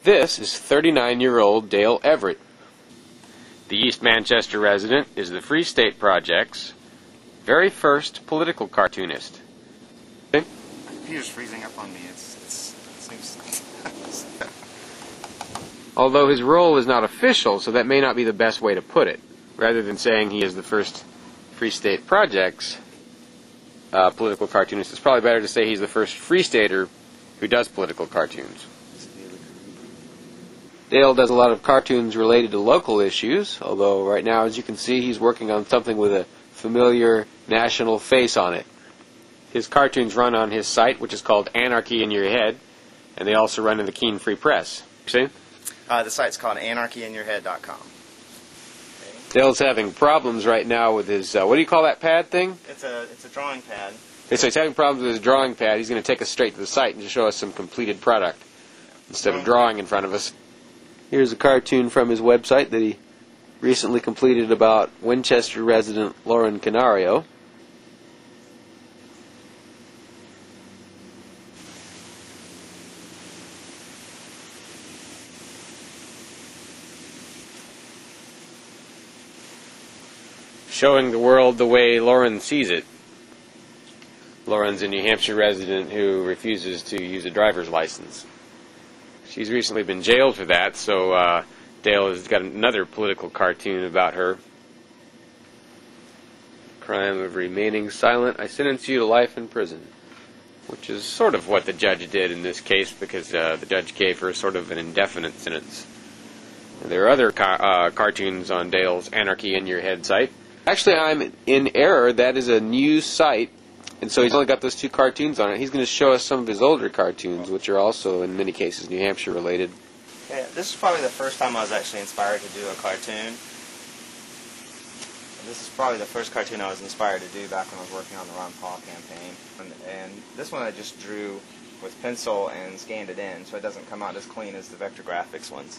This is 39-year-old Dale Everett. The East Manchester resident is the Free State Project's very first political cartoonist. Computer's freezing up on me. It seems... Although his role is not official, so that may not be the best way to put it. Rather than saying he is the first Free State Project's political cartoonist, it's probably better to say he's the first Free Stater who does political cartoons. Dale does a lot of cartoons related to local issues, although right now, as you can see, he's working on something with a familiar national face on it. His cartoons run on his site, which is called Anarchy in Your Head, and they also run in the Keen Free Press. See? The site's called anarchyinyourhead.com. Dale's having problems right now with his, what do you call that pad thing? It's a drawing pad. Okay, so he's having problems with his drawing pad. He's going to take us straight to the site and just show us some completed product instead of drawing in front of us. Here's a cartoon from his website that he recently completed about Winchester resident Lauren Canario. Showing the world the way Lauren sees it. Lauren's a New Hampshire resident who refuses to use a driver's license. She's recently been jailed for that, so Dale has got another political cartoon about her. Crime of remaining silent. I sentence you to life in prison. Which is sort of what the judge did in this case, because the judge gave her sort of an indefinite sentence. And there are other cartoons on Dale's Anarchy in Your Head site. Actually, I'm in error. That is a news site. And so he's only got those two cartoons on it. He's going to show us some of his older cartoons, which are also, in many cases, New Hampshire related. Yeah, this is probably the first time I was actually inspired to do a cartoon. This is probably the first cartoon I was inspired to do back when I was working on the Ron Paul campaign. And this one I just drew with pencil and scanned it in, so it doesn't come out as clean as the vector graphics ones.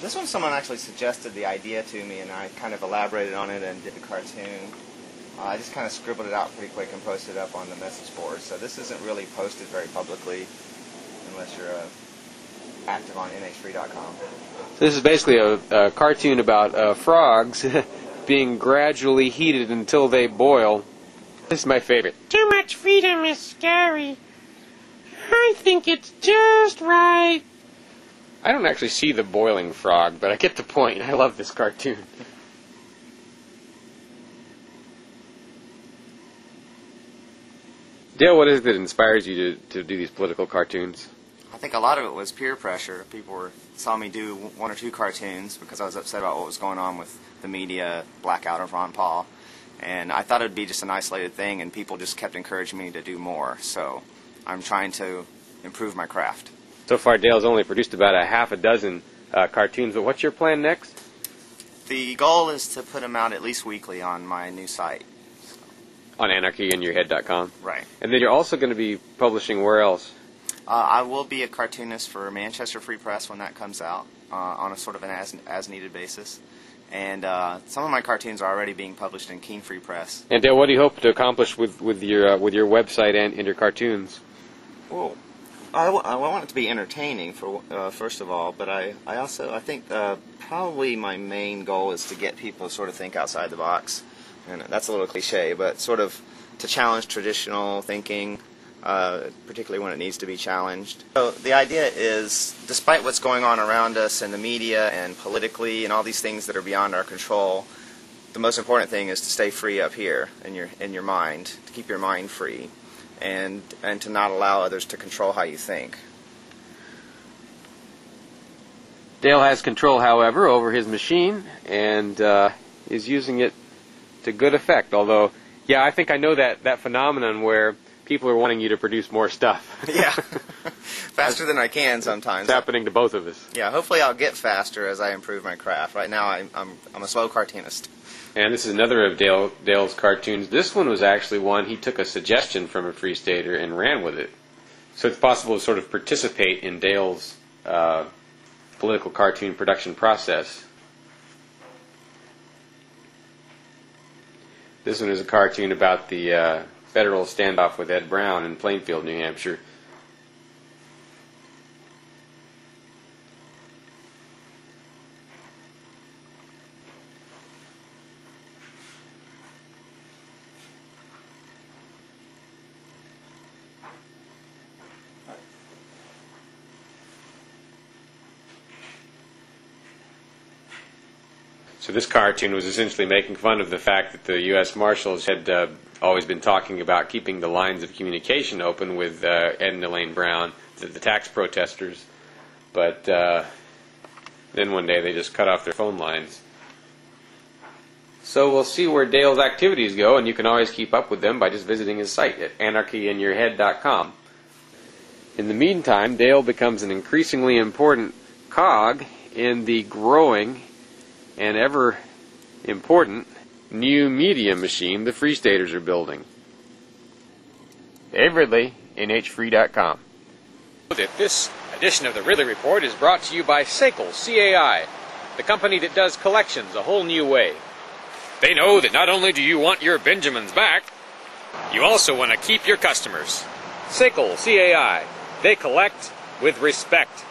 This one someone actually suggested the idea to me, and I kind of elaborated on it and did a cartoon. I just kind of scribbled it out pretty quick and posted it up on the message board. So this isn't really posted very publicly unless you're active on nhfree.com. This is basically a cartoon about frogs being gradually heated until they boil. This is my favorite. Too much freedom is scary. I think it's just right. I don't actually see the boiling frog, but I get the point. I love this cartoon. Dale, what is it that inspires you to do these political cartoons? I think a lot of it was peer pressure. People saw me do one or two cartoons because I was upset about what was going on with the media blackout of Ron Paul. And I thought it would be just an isolated thing, and people just kept encouraging me to do more. So I'm trying to improve my craft. So far, Dale's only produced about a half a dozen cartoons, but what's your plan next? The goal is to put them out at least weekly on my new site. On anarchyinyourhead.com? Right. And then you're also going to be publishing where else? I will be a cartoonist for Manchester Free Press when that comes out, on a sort of an as-needed basis. And some of my cartoons are already being published in Keen Free Press. And Dale, what do you hope to accomplish with your website and your cartoons? Well, I want it to be entertaining, first of all, but I think probably my main goal is to get people to sort of think outside the box. And that's a little cliche, but sort of to challenge traditional thinking, particularly when it needs to be challenged. So the idea is, despite what's going on around us in the media and politically and all these things that are beyond our control, the most important thing is to stay free up here in your mind, to keep your mind free. And to not allow others to control how you think. Dale has control, however, over his machine and is using it to good effect. Although, yeah, I think I know that phenomenon where people are wanting you to produce more stuff. Yeah, faster than I can sometimes. It's happening to both of us. Yeah, hopefully I'll get faster as I improve my craft. Right now I'm a slow cartoonist. And this is another of Dale's cartoons. This one was actually one he took a suggestion from a Free Stater and ran with it. So it's possible to sort of participate in Dale's political cartoon production process. This one is a cartoon about the federal standoff with Ed Brown in Plainfield, New Hampshire. So this cartoon was essentially making fun of the fact that the U.S. Marshals had always been talking about keeping the lines of communication open with Ed and Elaine Brown, the tax protesters, but then one day they just cut off their phone lines. So we'll see where Dale's activities go, and you can always keep up with them by just visiting his site at anarchyinyourhead.com. In the meantime, Dale becomes an increasingly important cog in the growing and ever important new media machine the Free Staters are building. Dave Ridley, NHFree.com. This edition of the Ridley Report is brought to you by Sakal, CAI, the company that does collections a whole new way. They know that not only do you want your Benjamins back, you also want to keep your customers. Sakal, CAI, they collect with respect.